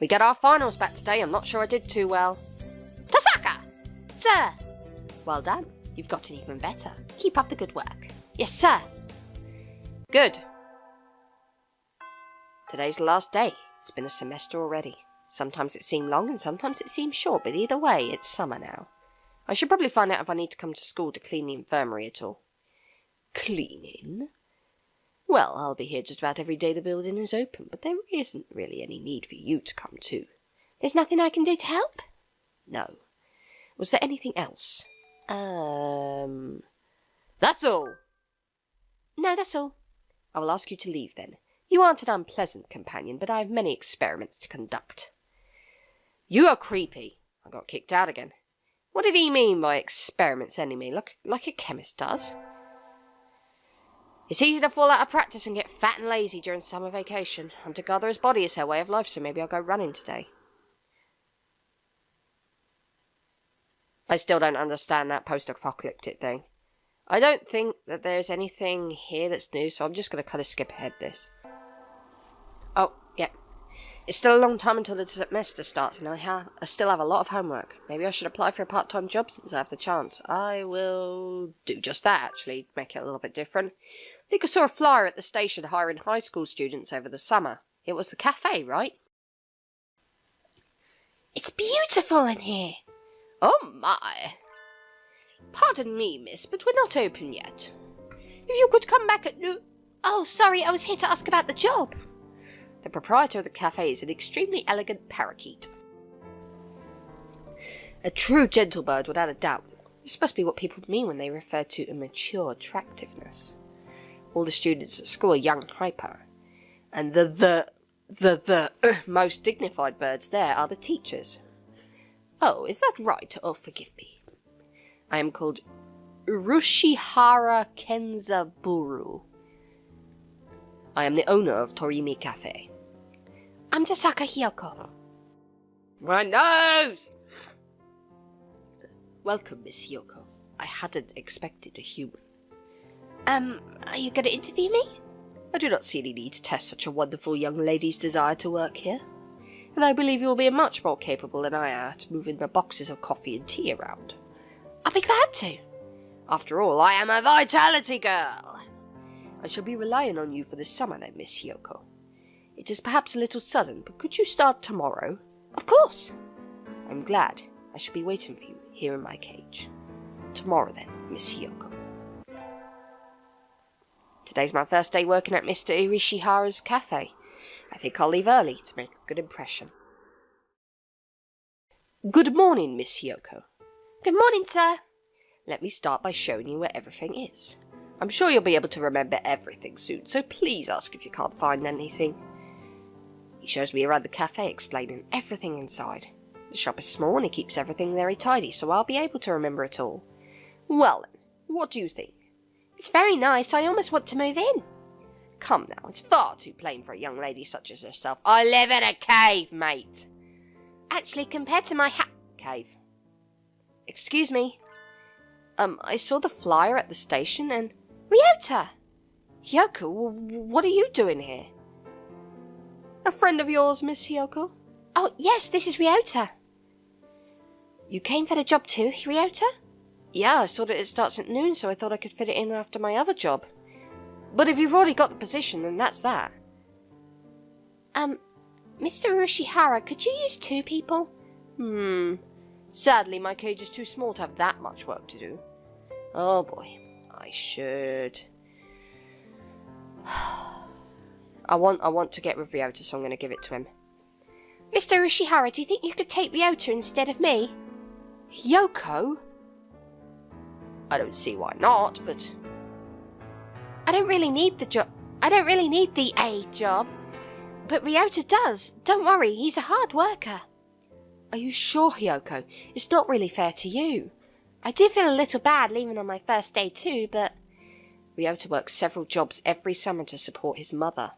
We get our finals back today. I'm not sure I did too well. Tosaka! Sir! Well done. You've gotten even better. Keep up the good work. Yes, sir. Good. Today's the last day. It's been a semester already. Sometimes it seemed long and sometimes it seemed short, but either way, it's summer now. I should probably find out if I need to come to school to clean the infirmary at all. Cleaning? Well, I'll be here just about every day the building is open, but there isn't really any need for you to come too. There's nothing I can do to help? No. Was there anything else? That's all! No, that's all. I will ask you to leave then. You aren't an unpleasant companion, but I have many experiments to conduct. You are creepy. I got kicked out again. What did he mean by experiments anyway? Like a chemist does? It's easy to fall out of practice and get fat and lazy during summer vacation. Hunter-gatherer's body is her way of life, so maybe I'll go running today. I still don't understand that post-apocalyptic thing. I don't think that there's anything here that's new, so I'm just going to kind of skip ahead this. Oh, yeah. It's still a long time until the semester starts, and I still have a lot of homework. Maybe I should apply for a part-time job since I have the chance. I will do just that, actually, make it a little bit different. I think I saw a flyer at the station hiring high school students over the summer. It was the cafe, right? It's beautiful in here. Oh my! Pardon me, miss, but we're not open yet. If you could come back at noon... Oh, sorry, I was here to ask about the job. The proprietor of the cafe is an extremely elegant parakeet. A true gentle bird, without a doubt. This must be what people mean when they refer to a mature attractiveness. All the students at school are young and hyper. And the most dignified birds there are the teachers. Oh, is that right? Oh, forgive me. I am called Urushihara Kenzaburu. I am the owner of Torimi Cafe. I'm Tosaka Hiyoko. My nose! Welcome, Miss Hiyoko. I hadn't expected a human. Are you going to interview me? I do not see any need to test such a wonderful young lady's desire to work here. And I believe you will be much more capable than I am at moving the boxes of coffee and tea around. I'll be glad to. After all, I am a vitality girl. I shall be relying on you for this summer then, Miss Hiyoko. It is perhaps a little sudden, but could you start tomorrow? Of course. I'm glad. I shall be waiting for you here in my cage. Tomorrow then, Miss Hiyoko. Today's my first day working at Mr. Irishihara's cafe. I think I'll leave early to make a good impression. Good morning, Miss Hiyoko. Good morning, sir. Let me start by showing you where everything is. I'm sure you'll be able to remember everything soon, so please ask if you can't find anything. He shows me around the cafe, explaining everything inside. The shop is small and he keeps everything very tidy, so I'll be able to remember it all. Well then, what do you think? It's very nice. I almost want to move in. Come now, it's far too plain for a young lady such as yourself. I live in a cave, mate. Actually, compared to my cave. Excuse me. I saw the flyer at the station and... Ryota! Hiyoko, what are you doing here? A friend of yours, Miss Hiyoko? Oh, yes, this is Ryota. You came for the job too, Ryota? Yeah, I saw that it starts at noon, so I thought I could fit it in after my other job. But if you've already got the position, then that's that. Mr. Urushihara, could you use 2 people? Sadly, my cage is too small to have that much work to do. Oh boy, I should... I want to get with Ryota, so I'm going to give it to him. Mr. Urushihara, do you think you could take Ryota instead of me? Hiyoko? I don't see why not, but... I don't really need the job. I don't really need the A job. But Ryota does. Don't worry, he's a hard worker. Are you sure, Hiyoko? It's not really fair to you. I do feel a little bad leaving on my first day too, but... Ryota works several jobs every summer to support his mother.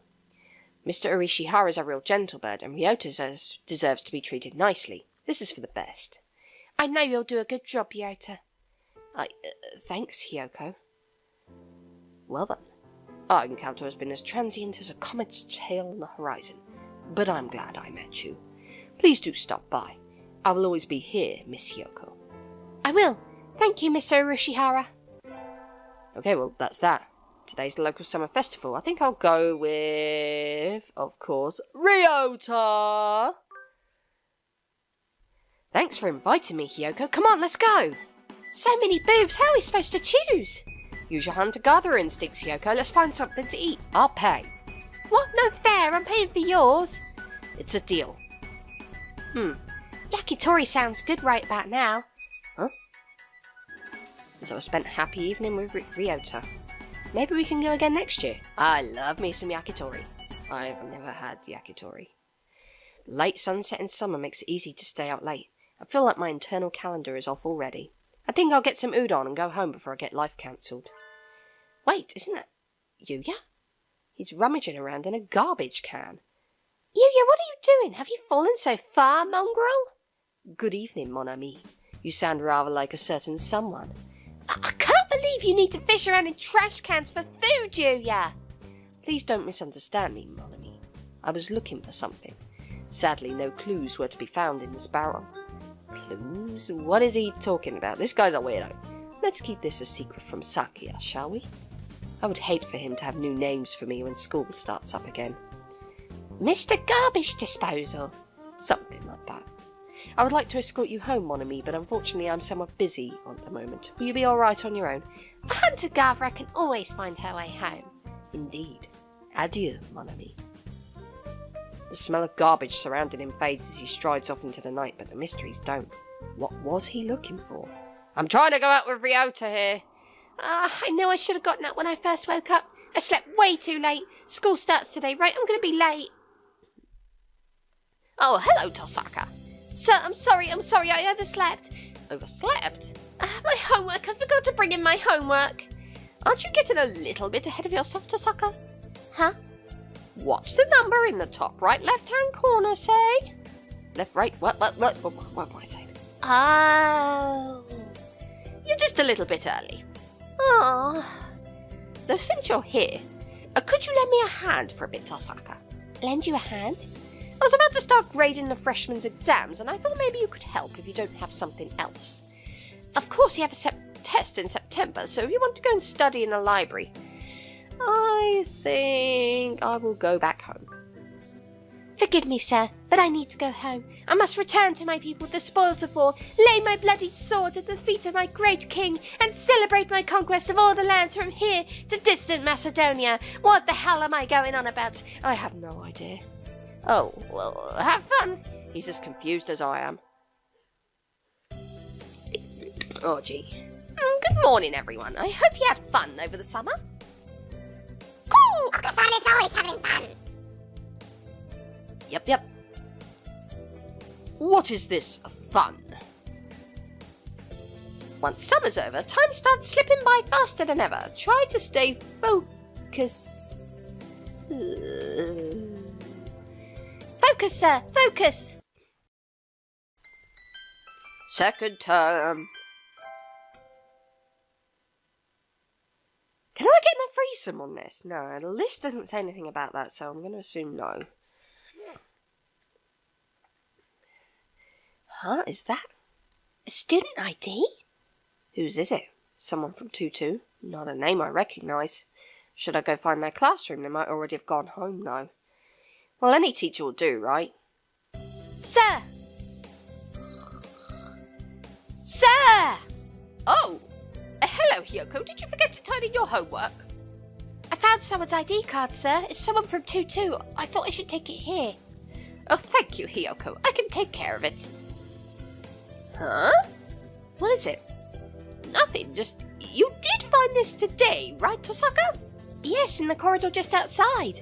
Mr. Urishihara is a real gentle bird, and Ryota deserves to be treated nicely. This is for the best. I know you'll do a good job, Ryota. Thanks, Hiyoko. Well then, our encounter has been as transient as a comet's tail on the horizon, but I'm glad I met you. Please do stop by. I will always be here, Miss Hiyoko. I will. Thank you, Mr. Urushihara. Okay, well, that's that. Today's the local summer festival. I think I'll go with, of course, Ryota! Thanks for inviting me, Hiyoko. Come on, let's go! So many booths, how are we supposed to choose? Use your hunter-gatherer instincts, Hiyoko. Let's find something to eat. I'll pay. What? No fair, I'm paying for yours. It's a deal. Yakitori sounds good right about now. Huh? So I spent a happy evening with Ryota. Maybe we can go again next year. I love me some yakitori. I've never had yakitori. Late sunset in summer makes it easy to stay out late. I feel like my internal calendar is off already. I think I'll get some udon and go home before I get life cancelled. Wait, isn't that Yuya? He's rummaging around in a garbage can. Yuya, what are you doing? Have you fallen so far, mongrel? Good evening, mon ami. You sound rather like a certain someone. I can't believe you need to fish around in trash cans for food, Yuya. Please don't misunderstand me, mon ami. I was looking for something. Sadly, no clues were to be found in this barrel. Clues? What is he talking about? This guy's a weirdo. Let's keep this a secret from Sakia, shall we? I would hate for him to have new names for me when school starts up again. Mr. Garbage Disposal. Something like that. I would like to escort you home, mon ami, but unfortunately I'm somewhat busy at the moment. Will you be alright on your own? A hunter-gatherer can always find her way home. Indeed. Adieu, mon ami. The smell of garbage surrounding him fades as he strides off into the night, but the mysteries don't. What was he looking for? I'm trying to go out with Ryota here. I know I should have gotten up when I first woke up. I slept way too late. School starts today, right? I'm going to be late. Oh, hello, Tosaka. Sir, I'm sorry, I overslept. Overslept? My homework, I forgot to bring in my homework. Aren't you getting a little bit ahead of yourself, Tosaka? Huh? What's the number in the top right left-hand corner, say? Left, right, what am I saying? Oh. You're just a little bit early. Oh. Though since you're here, could you lend me a hand for a bit, Tosaka? Lend you a hand? I was about to start grading the freshmen's exams, and I thought maybe you could help if you don't have something else. Of course, you have a test in September, so if you want to go and study in the library, I think I will go back home. Forgive me, sir, but I need to go home. I must return to my people the spoils of war, lay my bloody sword at the feet of my great king, and celebrate my conquest of all the lands from here to distant Macedonia. What the hell am I going on about? I have no idea. Oh, well, have fun. He's as confused as I am. Oh, gee. Good morning, everyone. I hope you had fun over the summer. Cool! Uncle-san is always having fun. Yep. What is this fun? Once summer's over, time starts slipping by faster than ever. Try to stay focused. Focus, sir, focus! Second term. Can I get a threesome on this? No, the list doesn't say anything about that, so I'm going to assume no. Huh? Is that a student ID? Whose is it? Someone from 2-2? Not a name I recognise. Should I go find their classroom? They might already have gone home now. Well, any teacher will do, right? Sir! Sir! Oh! Hello, Hiyoko. Did you forget to turn in your homework? I found someone's ID card, sir. It's someone from 2-2. I thought I should take it here. Oh, thank you, Hiyoko. I can take care of it. Huh? What is it? Nothing, just... You did find this today, right, Tosaka? Yes, in the corridor just outside.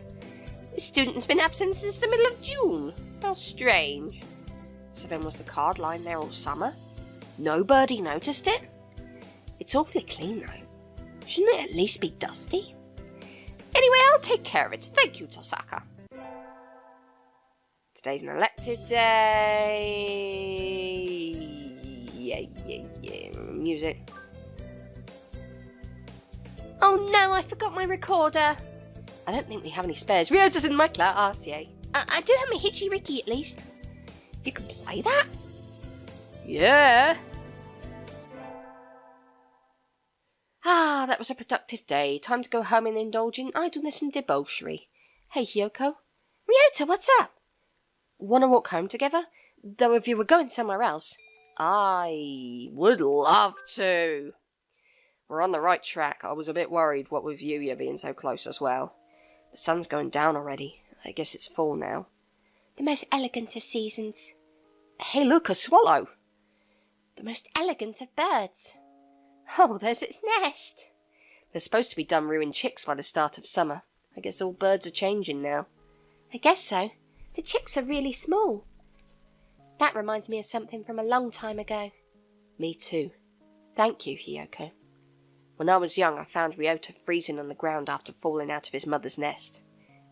The student's been absent since the middle of June. How strange. So then was the card lying there all summer? Nobody noticed it? It's awfully clean, though. Shouldn't it at least be dusty? Anyway, I'll take care of it. Thank you, Tosaka. Today's an elective day. Yeah. Music. Oh no, I forgot my recorder. I don't think we have any spares. Ryota's in my class, yay. I do have my Hitchy Ricky at least. You can play that? Yeah. Ah, that was a productive day. Time to go home and indulge in idleness and debauchery. Hey, Hiyoko. Ryota, what's up? Want to walk home together? Though if you were going somewhere else, I would love to. We're on the right track. I was a bit worried, what with you being so close as well. The sun's going down already. I guess it's fall now. The most elegant of seasons. Hey, look, a swallow. The most elegant of birds. Oh, there's its nest. They're supposed to be done rearing chicks by the start of summer. I guess all birds are changing now. I guess so. The chicks are really small. That reminds me of something from a long time ago. Me too. Thank you, Hiyoko. When I was young, I found Ryota freezing on the ground after falling out of his mother's nest.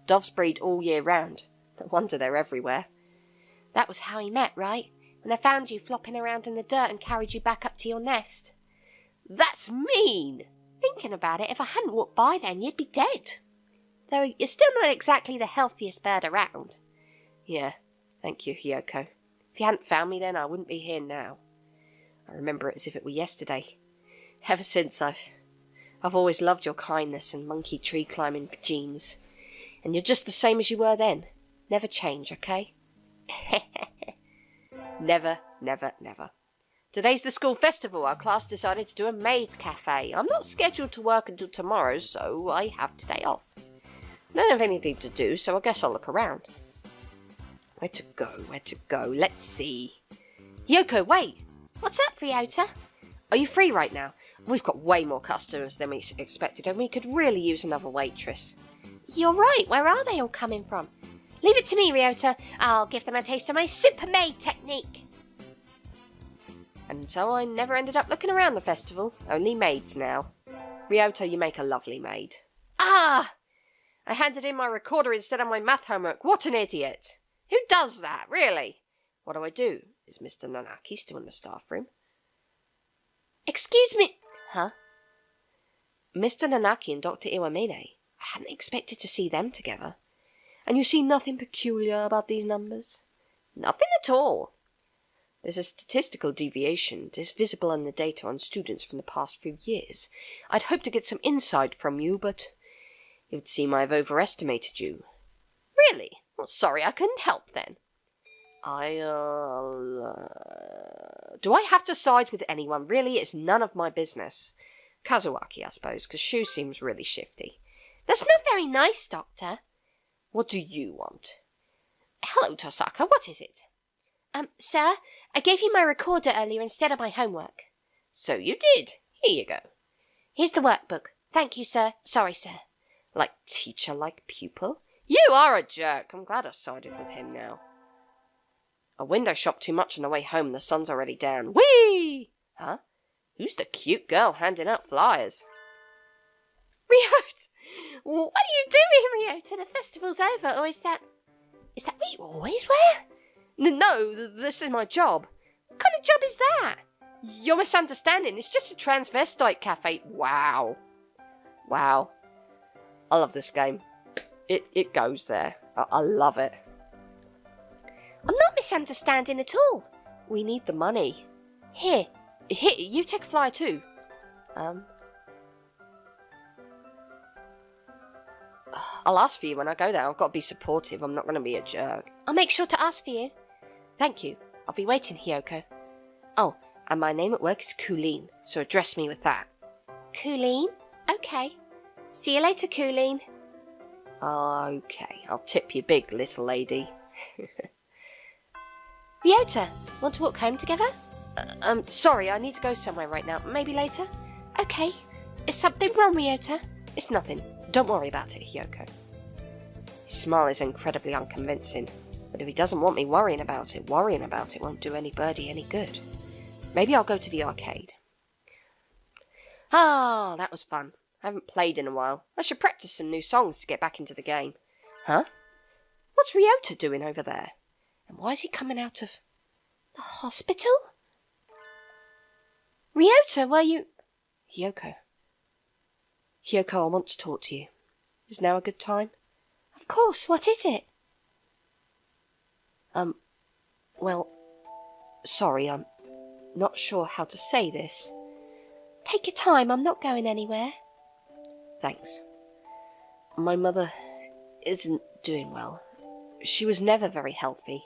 Doves breed all year round. No wonder they're everywhere. That was how he met, right? When I found you flopping around in the dirt and carried you back up to your nest. That's mean! Thinking about it, if I hadn't walked by then, you'd be dead. Though you're still not exactly the healthiest bird around. Yeah, thank you, Hiyoko. If you hadn't found me then, I wouldn't be here now. I remember it as if it were yesterday. Ever since, I've always loved your kindness and monkey tree climbing genes. And you're just the same as you were then. Never change, okay? Never, never, never. Today's the school festival. Our class decided to do a maid cafe. I'm not scheduled to work until tomorrow, so I have today off. I don't have anything to do, so I guess I'll look around. Where to go? Let's see. Hiyoko, wait! What's up, Ryota? Are you free right now? We've got way more customers than we expected, and we could really use another waitress. You're right. Where are they all coming from? Leave it to me, Ryota. I'll give them a taste of my super maid technique. And so I never ended up looking around the festival. Only maids now. Ryota, you make a lovely maid. Ah! I handed in my recorder instead of my math homework. What an idiot! Who does that, really? What do I do? Is Mr. Nanaki still in the staff room? Excuse me. Huh? Mr. Nanaki and Dr. Iwamine. I hadn't expected to see them together. And you see nothing peculiar about these numbers? Nothing at all. There's a statistical deviation visible in the data on students from the past few years. I'd hoped to get some insight from you, but it would seem I've overestimated you. Really? Well, sorry, I couldn't help then. Do I have to side with anyone? Really, it's none of my business. Kazuaki, I suppose, because Shu seems really shifty. That's not very nice, Doctor. What do you want? Hello, Tosaka, what is it? Sir, I gave you my recorder earlier instead of my homework. So you did. Here you go. Here's the workbook. Thank you, sir. Sorry, sir. Like teacher, like pupil? You are a jerk. I'm glad I sided with him now. I window shopped too much on the way home and the sun's already down. Whee! Huh? Who's the cute girl handing out flyers? Ryota! What are you doing, Ryota? The festival's over, or is that what you always wear? No, this is my job. What kind of job is that? You're misunderstanding. It's just a transvestite cafe. Wow. I love this game. It goes there. I love it. I'm not misunderstanding at all. We need the money. Here, you take a flyer too. I'll ask for you when I go there. I've got to be supportive. I'm not going to be a jerk. I'll make sure to ask for you. Thank you. I'll be waiting, Hiyoko. Oh, and my name at work is Colleen, so address me with that. Colleen? Okay. See you later, Colleen. Okay, I'll tip you big, little lady. Ryota, want to walk home together? Sorry, I need to go somewhere right now. Maybe later? Okay. Is something wrong, Ryota? It's nothing. Don't worry about it, Hiyoko. His smile is incredibly unconvincing, but if he doesn't want me worrying about it won't do any birdie any good. Maybe I'll go to the arcade. Ah, that was fun. I haven't played in a while. I should practice some new songs to get back into the game. Huh? What's Ryota doing over there? And why is he coming out of the hospital? Ryota, were you... Hiyoko, I want to talk to you. Is now a good time? Of course, what is it? Well, sorry, I'm not sure how to say this. Take your time, I'm not going anywhere. Thanks. My mother isn't doing well. She was never very healthy.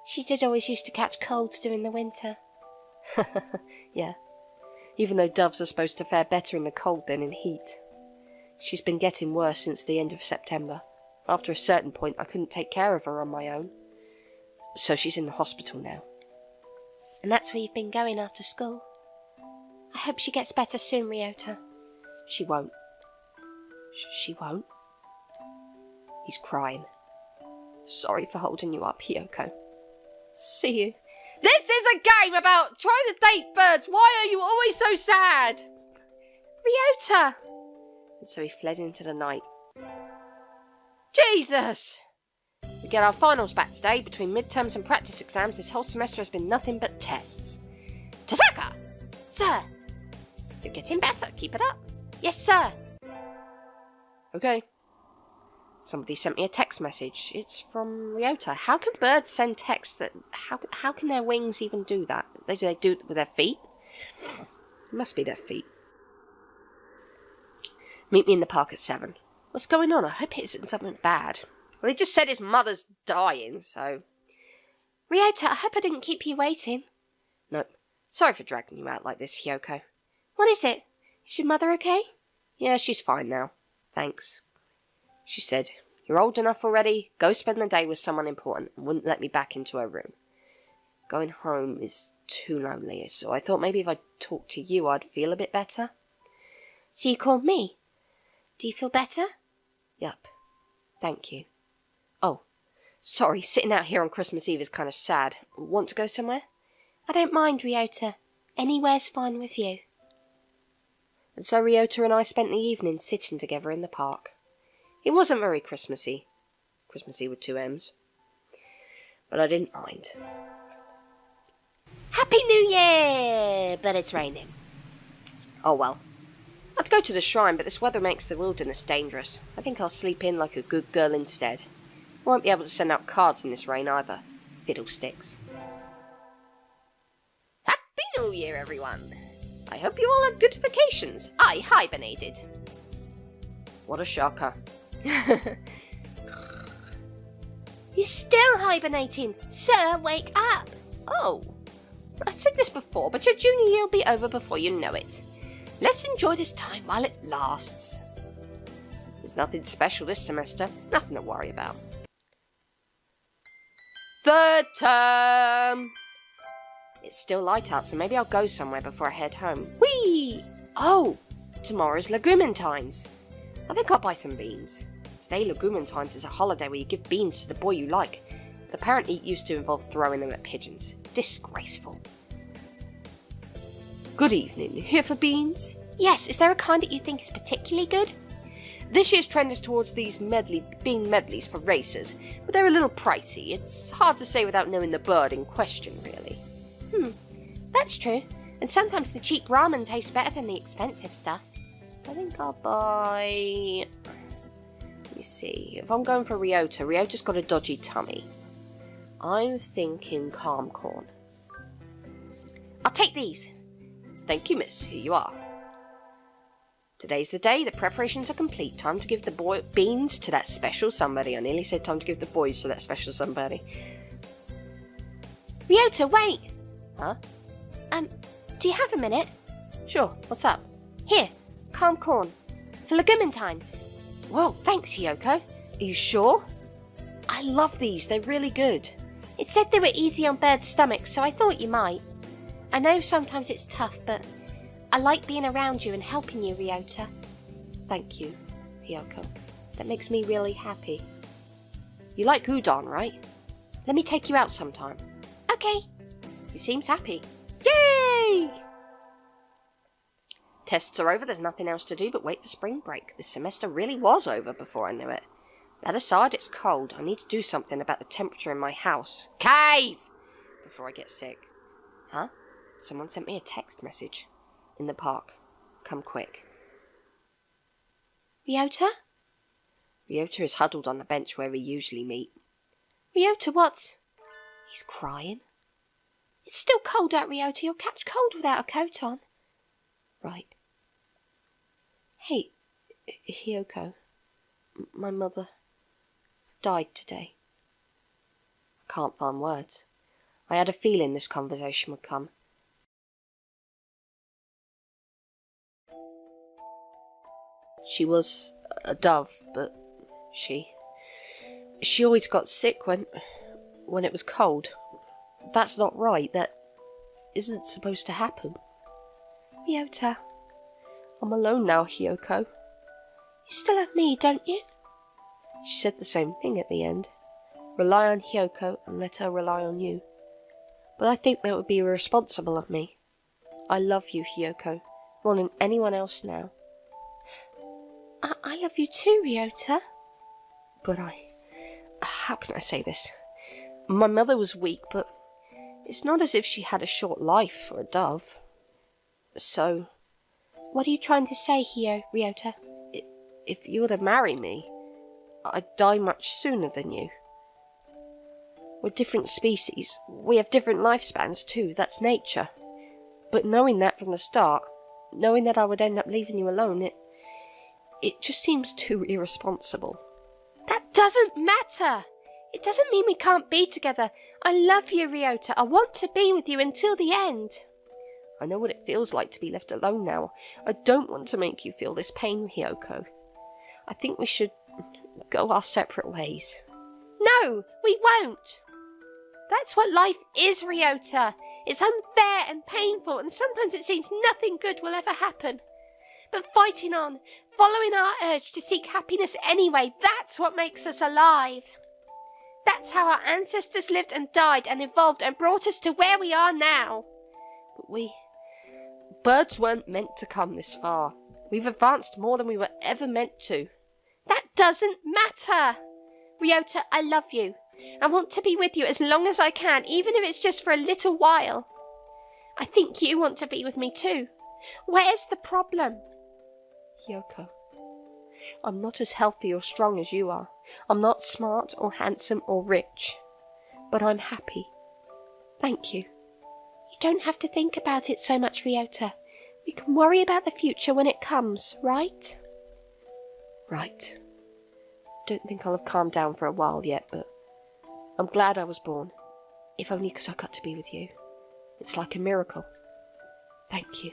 She did always used to catch colds during the winter. Yeah. Even though doves are supposed to fare better in the cold than in heat. She's been getting worse since the end of September. After a certain point, I couldn't take care of her on my own. So she's in the hospital now. And that's where you've been going after school. I hope she gets better soon, Ryota. She won't. She won't? He's crying. Sorry for holding you up, Hiyoko. See you. This is a game about trying to date birds. Why are you always so sad? Ryota! And so he fled into the night. Jesus! We get our finals back today. Between midterms and practice exams, this whole semester has been nothing but tests. Tasaka! Sir! You're getting better. Keep it up. Yes, sir! Okay. Somebody sent me a text message. It's from Ryota. How can birds send texts that... How can their wings even do that? Do they do it with their feet? It must be their feet. Meet me in the park at 7. What's going on? I hope it isn't something bad. Well, he just said his mother's dying, so... Ryota, I hope I didn't keep you waiting. No. Sorry for dragging you out like this, Hiyoko. What is it? Is your mother okay? Yeah, she's fine now. Thanks. She said, "You're old enough already. Go spend the day with someone important," and wouldn't let me back into her room. Going home is too lonely, so I thought maybe if I talked to you, I'd feel a bit better. So you called me? Do you feel better? Yup. Thank you. Oh, sorry, sitting out here on Christmas Eve is kind of sad. Want to go somewhere? I don't mind, Ryota. Anywhere's fine with you. And so Ryota and I spent the evening sitting together in the park. It wasn't very Christmassy. Christmassy with 2 M's. But I didn't mind. Happy New Year! But it's raining. Oh well. I'd go to the shrine, but this weather makes the wilderness dangerous. I think I'll sleep in like a good girl instead. I won't be able to send out cards in this rain either. Fiddlesticks. Happy New Year, everyone! I hope you all had good vacations. I hibernated. What a shocker. You're still hibernating. Sir, wake up. Oh, I said this before, but your junior year will be over before you know it. Let's enjoy this time while it lasts. There's nothing special this semester. Nothing to worry about. 3rd term! It's still light out, so maybe I'll go somewhere before I head home. Whee! Oh, tomorrow's Legumintines. I think I'll buy some beans. Today Legumintines is a holiday where you give beans to the boy you like, but apparently it used to involve throwing them at pigeons. Disgraceful. Good evening. Here for beans? Yes, is there a kind that you think is particularly good? This year's trend is towards these bean medleys for racers, but they're a little pricey. It's hard to say without knowing the bird in question, really. That's true. And sometimes the cheap ramen tastes better than the expensive stuff. I think I'll buy... Let me see. If I'm going for Ryota, Ryota's got a dodgy tummy. I'm thinking calm corn. I'll take these. Thank you, miss. Here you are. Today's the day. The preparations are complete. Time to give the beans to that special somebody. I nearly said time to give the boys to that special somebody. Ryota, wait! Huh? Do you have a minute? Sure. What's up? Here, calm corn. For Legumintines. Whoa, thanks, Hiyoko. Are you sure? I love these. They're really good. It said they were easy on birds' stomachs, so I thought you might. I know sometimes it's tough, but I like being around you and helping you, Ryota. Thank you, Hiyoko. That makes me really happy. You like udon, right? Let me take you out sometime. Okay. He seems happy. Yay! Tests are over, there's nothing else to do but wait for spring break. This semester really was over before I knew it. That aside, it's cold. I need to do something about the temperature in my house. Cave! Before I get sick. Huh? Someone sent me a text message. In the park. Come quick. Ryota? Ryota is huddled on the bench where we usually meet. Ryota, what's... He's crying. It's still cold out, Ryota. You'll catch cold without a coat on. Right. Hey, Hiyoko. My mother died today. I can't find words. I had a feeling this conversation would come. She was a dove, but she always got sick when it was cold. That's not right. That isn't supposed to happen. Ryota. I'm alone now, Hiyoko. You still have me, don't you? She said the same thing at the end. Rely on Hiyoko and let her rely on you. But I think that would be irresponsible of me. I love you, Hiyoko, more than anyone else now. I love you too, Ryota. But how can I say this? My mother was weak, but it's not as if she had a short life for a dove. So, what are you trying to say here, Ryota? If you were to marry me, I'd die much sooner than you. We're different species. We have different lifespans too. That's nature. But knowing that from the start, knowing that I would end up leaving you alone, it just seems too irresponsible. That doesn't matter. It doesn't mean we can't be together. I love you, Ryota. I want to be with you until the end. I know what it feels like to be left alone now. I don't want to make you feel this pain, Hiyoko. I think we should go our separate ways. No, we won't. That's what life is, Ryota. It's unfair and painful, and sometimes it seems nothing good will ever happen. But fighting on, following our urge to seek happiness anyway, that's what makes us alive. That's how our ancestors lived and died and evolved and brought us to where we are now. But birds weren't meant to come this far. We've advanced more than we were ever meant to. That doesn't matter. Ryota, I love you. I want to be with you as long as I can, even if it's just for a little while. I think you want to be with me too. Where's the problem? Hiyoko, I'm not as healthy or strong as you are. I'm not smart or handsome or rich. But I'm happy. Thank you. You don't have to think about it so much, Ryota. We can worry about the future when it comes, right? Right. Don't think I'll have calmed down for a while yet, but I'm glad I was born. If only because I got to be with you. It's like a miracle. Thank you.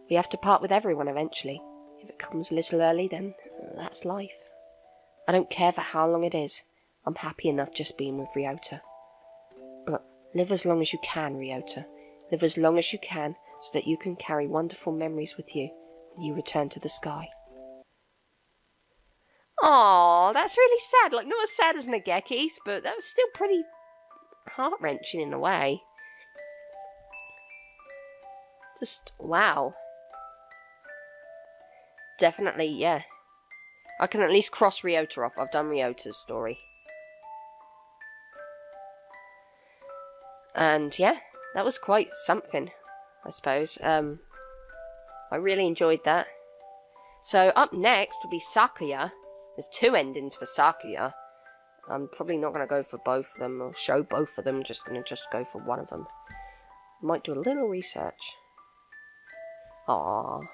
We have to part with everyone eventually. If it comes a little early, then that's life. I don't care for how long it is. I'm happy enough just being with Ryota. But live as long as you can, Ryota. Live as long as you can, so that you can carry wonderful memories with you when you return to the sky. Aww, that's really sad. Like, not as sad as Nageki's, but that was still pretty heart-wrenching in a way. Just, wow. Definitely, yeah. I can at least cross Ryota off. I've done Ryota's story. And yeah, that was quite something, I suppose. I really enjoyed that. So up next will be Sakuya. There's 2 endings for Sakuya. I'm probably not going to go for both of them or show both of them. Just going to go for one of them. Might do a little research. Aww.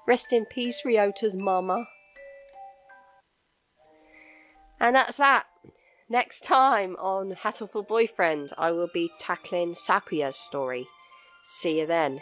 Rest in peace, Ryota's mama. And that's that. Next time on Hatoful Boyfriend, I will be tackling Sakuya's story. See you then.